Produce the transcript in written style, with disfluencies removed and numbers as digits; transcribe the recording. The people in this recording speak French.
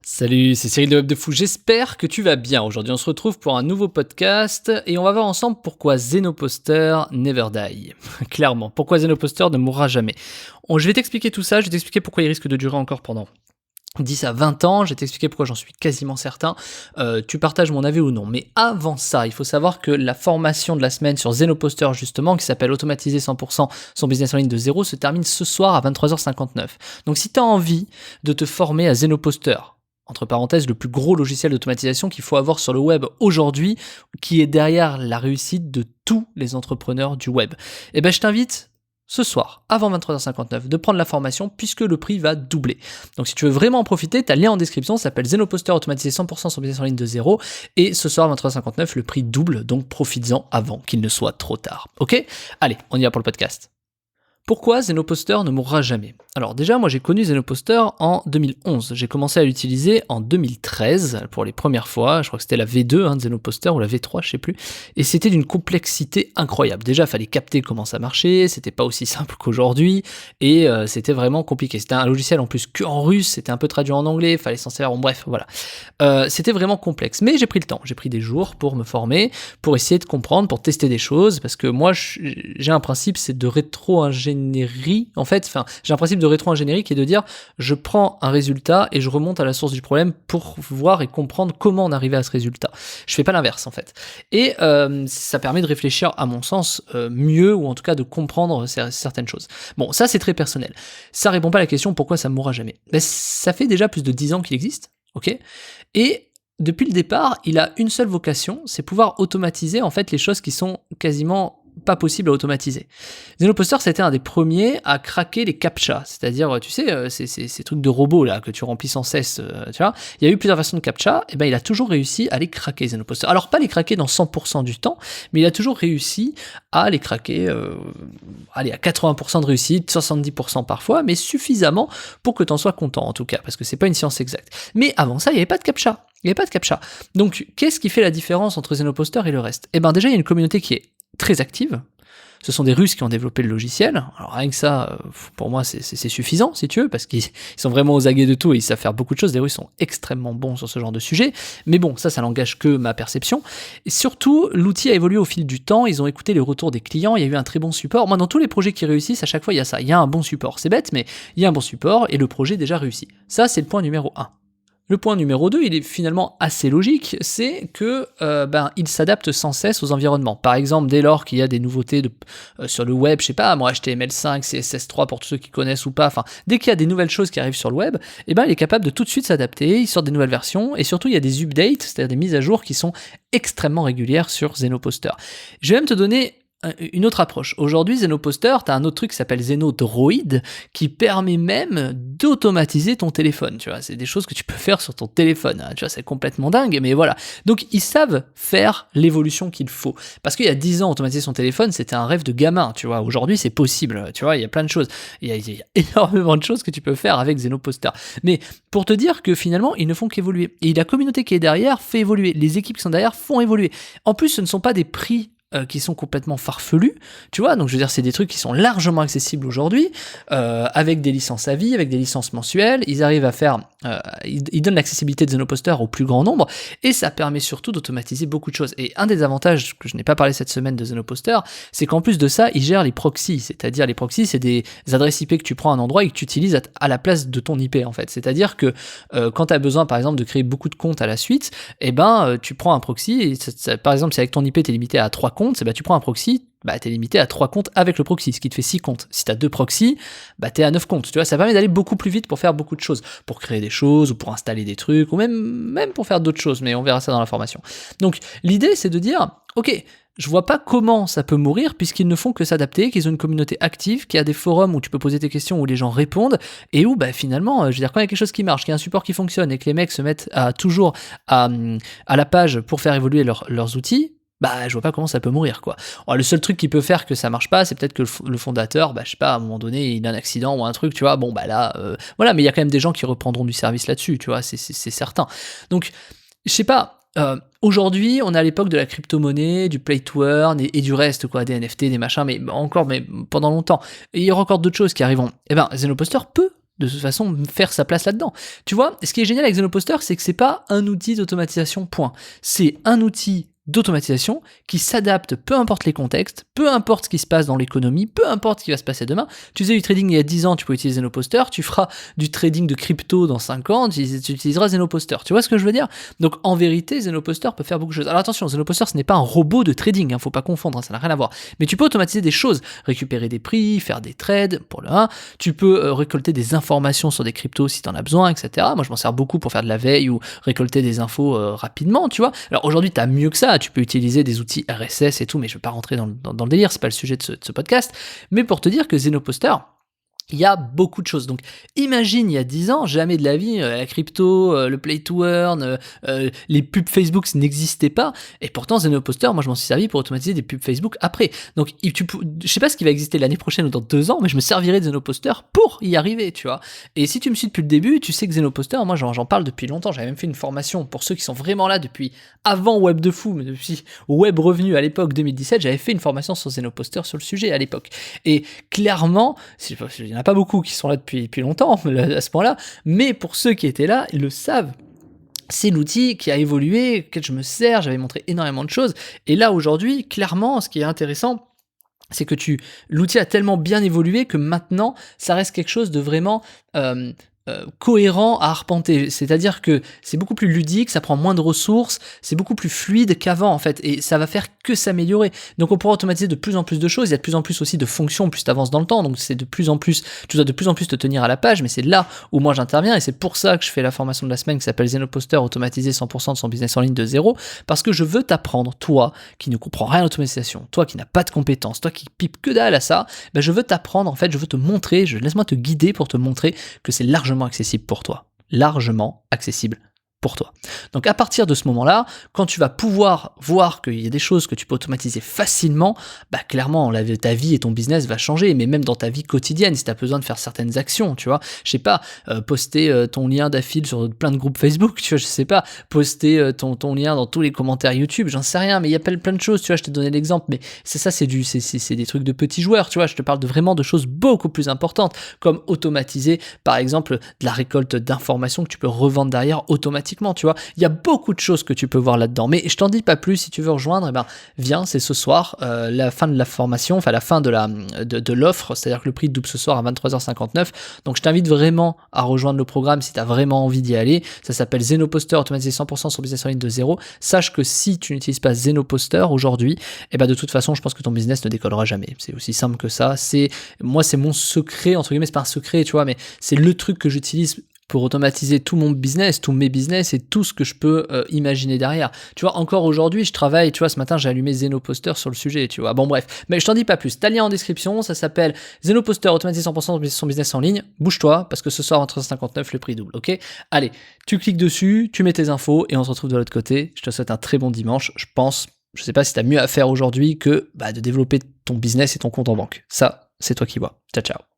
Salut, c'est Cyril de Web de Fou, j'espère que tu vas bien. Aujourd'hui on se retrouve pour un nouveau podcast et on va voir ensemble pourquoi Zenoposter never die. Clairement, pourquoi Zenoposter ne mourra jamais. Je vais t'expliquer tout ça, je vais t'expliquer pourquoi il risque de durer encore pendant 10 à 20 ans, je vais t'expliquer pourquoi j'en suis quasiment certain, tu partages mon avis ou non. Mais avant ça, il faut savoir que la formation de la semaine sur Zenoposter justement, qui s'appelle Automatiser 100% son business en ligne de zéro, se termine ce soir à 23h59. Donc si tu as envie de te former à Zenoposter, entre parenthèses, le plus gros logiciel d'automatisation qu'il faut avoir sur le web aujourd'hui, qui est derrière la réussite de tous les entrepreneurs du web, eh ben je t'invite ce soir, avant 23h59, de prendre la formation puisque le prix va doubler. Donc si tu veux vraiment en profiter, tu as le lien en description, ça s'appelle Zenoposter Automatiser 100% son business en ligne de zéro, et ce soir à 23h59, le prix double, donc profites-en avant qu'il ne soit trop tard. Ok ? Allez, on y va pour le podcast. Pourquoi Zenoposter ne mourra jamais ? Alors déjà, moi j'ai connu Zenoposter en 2011. J'ai commencé à l'utiliser en 2013 pour les premières fois. Je crois que c'était la V2 de Zenoposter ou la V3, je sais plus. Et c'était d'une complexité incroyable. Déjà, il fallait capter comment ça marchait. C'était pas aussi simple qu'aujourd'hui et c'était vraiment compliqué. C'était un logiciel en plus qu'en russe. C'était un peu traduit en anglais. Il fallait s'en servir. Bon, bref, voilà. C'était vraiment complexe. Mais j'ai pris le temps. J'ai pris des jours pour me former, pour essayer de comprendre, pour tester des choses. Parce que moi, j'ai un principe, c'est de rétro-ingénierie. En fait, j'ai un principe de rétro-ingénierie qui est de dire je prends un résultat et je remonte à la source du problème pour voir et comprendre comment on arrivait à ce résultat. Je fais pas l'inverse en fait. Et ça permet de réfléchir à mon sens mieux, ou en tout cas de comprendre certaines choses. Bon, ça c'est très personnel. Ça répond pas à la question pourquoi ça mourra jamais. Mais ça fait déjà plus de 10 ans qu'il existe, ok ? Et depuis le départ, il a une seule vocation, c'est pouvoir automatiser en fait les choses qui sont quasiment pas possible à automatiser. Zenoposter, c'était un des premiers à craquer les CAPTCHA, c'est-à-dire, tu sais, ces trucs de robots là que tu remplis sans cesse, tu vois. Il y a eu plusieurs versions de CAPTCHA, et ben il a toujours réussi à les craquer, Zenoposter. Alors pas les craquer dans 100% du temps, mais il a toujours réussi à les craquer, à 80% de réussite, 70% parfois, mais suffisamment pour que tu en sois content en tout cas, parce que c'est pas une science exacte. Mais avant ça, il n'y avait pas de CAPTCHA. Il n'y avait pas de CAPTCHA. Donc, qu'est-ce qui fait la différence entre Zenoposter et le reste ? Eh ben déjà, il y a une communauté qui est très active. Ce sont des Russes qui ont développé le logiciel. Alors rien que ça, pour moi, c'est suffisant, si tu veux, parce qu'ils sont vraiment aux aguets de tout et ils savent faire beaucoup de choses. Les Russes sont extrêmement bons sur ce genre de sujet. Mais bon, ça n'engage que ma perception. Et surtout, l'outil a évolué au fil du temps. Ils ont écouté les retours des clients. Il y a eu un très bon support. Moi, dans tous les projets qui réussissent, à chaque fois, il y a ça. Il y a un bon support. C'est bête, mais il y a un bon support et le projet déjà réussi. Ça, c'est le point numéro 1. Le point numéro 2, il est finalement assez logique, c'est que il s'adapte sans cesse aux environnements. Par exemple, dès lors qu'il y a des nouveautés sur le web, je sais pas, moi HTML5, CSS3 pour tous ceux qui connaissent ou pas, enfin, dès qu'il y a des nouvelles choses qui arrivent sur le web, il est capable de tout de suite s'adapter, il sort des nouvelles versions, et surtout il y a des updates, c'est-à-dire des mises à jour qui sont extrêmement régulières sur Zenoposter. Je vais même te donner une autre approche. Aujourd'hui, Zenoposter, tu as un autre truc qui s'appelle ZenoDroid, qui permet même d'automatiser ton téléphone, tu vois, c'est des choses que tu peux faire sur ton téléphone, hein. Tu vois, c'est complètement dingue, mais voilà. Donc, ils savent faire l'évolution qu'il faut. Parce qu'il y a 10 ans, automatiser son téléphone, c'était un rêve de gamin, tu vois. Aujourd'hui, c'est possible, tu vois, il y a plein de choses. Il y a énormément de choses que tu peux faire avec Zenoposter. Mais pour te dire que finalement, ils ne font qu'évoluer. Et la communauté qui est derrière fait évoluer. Les équipes qui sont derrière font évoluer. En plus, ce ne sont pas des prix qui sont complètement farfelus, tu vois, donc je veux dire, c'est des trucs qui sont largement accessibles aujourd'hui, avec des licences à vie, avec des licences mensuelles, ils arrivent à faire, ils donnent l'accessibilité de Zenoposter au plus grand nombre, et ça permet surtout d'automatiser beaucoup de choses. Et un des avantages, que je n'ai pas parlé cette semaine de Zenoposter, c'est qu'en plus de ça, ils gèrent les proxys, c'est-à-dire les proxys, c'est des adresses IP que tu prends à un endroit et que tu utilises à la place de ton IP, en fait. C'est-à-dire que quand tu as besoin, par exemple, de créer beaucoup de comptes à la suite, tu prends un proxy, et par exemple, si avec ton IP, tu es limité à 3 comptes, tu prends un proxy, t'es limité à 3 comptes avec le proxy, ce qui te fait 6 comptes. Si t'as 2 proxys, t'es à 9 comptes. Tu vois, ça permet d'aller beaucoup plus vite pour faire beaucoup de choses, pour créer des choses, ou pour installer des trucs, ou même pour faire d'autres choses, mais on verra ça dans la formation. Donc, l'idée, c'est de dire, ok, je vois pas comment ça peut mourir, puisqu'ils ne font que s'adapter, qu'ils ont une communauté active, qu'il y a des forums où tu peux poser tes questions, où les gens répondent, et où, finalement, je veux dire, quand il y a quelque chose qui marche, qu'il y a un support qui fonctionne, et que les mecs se mettent toujours à la page pour faire évoluer leurs outils, je vois pas comment ça peut mourir, quoi. Alors, le seul truc qui peut faire que ça marche pas, c'est peut-être que le fondateur, je sais pas, à un moment donné, il a un accident ou un truc, tu vois, voilà, mais il y a quand même des gens qui reprendront du service là-dessus, tu vois, c'est certain. Donc, je sais pas, aujourd'hui, on est à l'époque de la crypto-monnaie, du play to earn et du reste, quoi, des NFT, des machins, mais pendant longtemps. Et il y aura encore d'autres choses qui arriveront. Zenoposter peut de toute façon faire sa place là-dedans. Tu vois, ce qui est génial avec Zenoposter, c'est que c'est pas un outil d'automatisation, point. C'est un outil d'automatisation qui s'adapte peu importe les contextes, peu importe ce qui se passe dans l'économie, peu importe ce qui va se passer demain. Tu faisais du trading il y a 10 ans, tu peux utiliser Zenoposter, tu feras du trading de crypto dans 5 ans, tu utiliseras Zenoposter. Tu vois ce que je veux dire? Donc en vérité, Zenoposter peut faire beaucoup de choses. Alors attention, Zenoposter ce n'est pas un robot de trading, faut pas confondre, ça n'a rien à voir. Mais tu peux automatiser des choses, récupérer des prix, faire des trades pour le 1, tu peux récolter des informations sur des cryptos si tu en as besoin, etc. Moi je m'en sers beaucoup pour faire de la veille ou récolter des infos rapidement, tu vois. Alors aujourd'hui tu as mieux que ça, tu peux utiliser des outils RSS et tout, mais je ne vais pas rentrer dans le délire, c'est pas le sujet de ce podcast, mais pour te dire que Zenoposter, il y a beaucoup de choses. Donc, imagine, il y a 10 ans, jamais de la vie, la crypto, le play to earn, les pubs Facebook n'existaient pas. Et pourtant, Zenoposter, moi, je m'en suis servi pour automatiser des pubs Facebook après. Donc, je sais pas ce qui va exister l'année prochaine ou dans 2 ans, mais je me servirai de Zenoposter pour y arriver, tu vois. Et si tu me suis depuis le début, tu sais que Zenoposter, moi, j'en parle depuis longtemps. J'avais même fait une formation pour ceux qui sont vraiment là depuis avant Web de Fou, mais depuis Web Revenu à l'époque 2017, j'avais fait une formation sur Zenoposter sur le sujet à l'époque. Et clairement, il y en a pas beaucoup qui sont là depuis longtemps à ce point-là, mais pour ceux qui étaient là, ils le savent. C'est l'outil qui a évolué, auquel je me sers, j'avais montré énormément de choses, et là aujourd'hui, clairement, ce qui est intéressant, c'est que l'outil a tellement bien évolué que maintenant, ça reste quelque chose de vraiment cohérent à arpenter, c'est-à-dire que c'est beaucoup plus ludique, ça prend moins de ressources, c'est beaucoup plus fluide qu'avant en fait, et ça va faire que s'améliorer. Donc on pourra automatiser de plus en plus de choses, il y a de plus en plus aussi de fonctions plus tu avances dans le temps, donc c'est de plus en plus, tu dois de plus en plus te tenir à la page, mais c'est là où moi j'interviens, et c'est pour ça que je fais la formation de la semaine qui s'appelle Zenoposter, automatiser 100% de son business en ligne de zéro, parce que je veux t'apprendre, toi qui ne comprends rien à l'automatisation, toi qui n'as pas de compétences, toi qui pipe que dalle à ça, ben je veux t'apprendre, en fait je veux te montrer, laisse-moi te guider pour te montrer que c'est largement accessible pour toi. Largement accessible pour toi. Donc à partir de ce moment-là, quand tu vas pouvoir voir qu'il y a des choses que tu peux automatiser facilement, bah clairement ta vie et ton business va changer, mais même dans ta vie quotidienne, si tu as besoin de faire certaines actions, tu vois, je sais pas, poster ton lien d'affil sur plein de groupes Facebook, tu vois, je sais pas, poster ton lien dans tous les commentaires YouTube, j'en sais rien, mais il y a plein de choses, tu vois, je t'ai donné l'exemple, mais c'est des trucs de petits joueurs, tu vois, je te parle vraiment de choses beaucoup plus importantes, comme automatiser, par exemple, de la récolte d'informations que tu peux revendre derrière automatiquement. Tu vois, il y a beaucoup de choses que tu peux voir là-dedans, mais je t'en dis pas plus. Si tu veux rejoindre, eh ben, viens, c'est ce soir, la fin de la formation, enfin la fin de l'offre, c'est-à-dire que le prix double ce soir à 23h59, donc je t'invite vraiment à rejoindre le programme si tu as vraiment envie d'y aller. Ça s'appelle Zenoposter, automatiser 100% sur business en ligne de zéro. Sache que si tu n'utilises pas Zenoposter aujourd'hui, eh ben, de toute façon, je pense que ton business ne décollera jamais. C'est aussi simple que ça. Moi, c'est mon secret, entre guillemets, c'est pas un secret, tu vois, mais c'est le truc que j'utilise pour automatiser tout mon business, tous mes business et tout ce que je peux imaginer derrière. Tu vois, encore aujourd'hui, je travaille, tu vois, ce matin, j'ai allumé Zenoposter sur le sujet, tu vois. Bon, bref, mais je t'en dis pas plus. T'as le lien en description, ça s'appelle Zenoposter, automatiser 100% de son business en ligne. Bouge-toi, parce que ce soir, entre 59, le prix double, ok? Allez, tu cliques dessus, tu mets tes infos et on se retrouve de l'autre côté. Je te souhaite un très bon dimanche. Je sais pas si t'as mieux à faire aujourd'hui que de développer ton business et ton compte en banque. Ça, c'est toi qui vois. Ciao, ciao.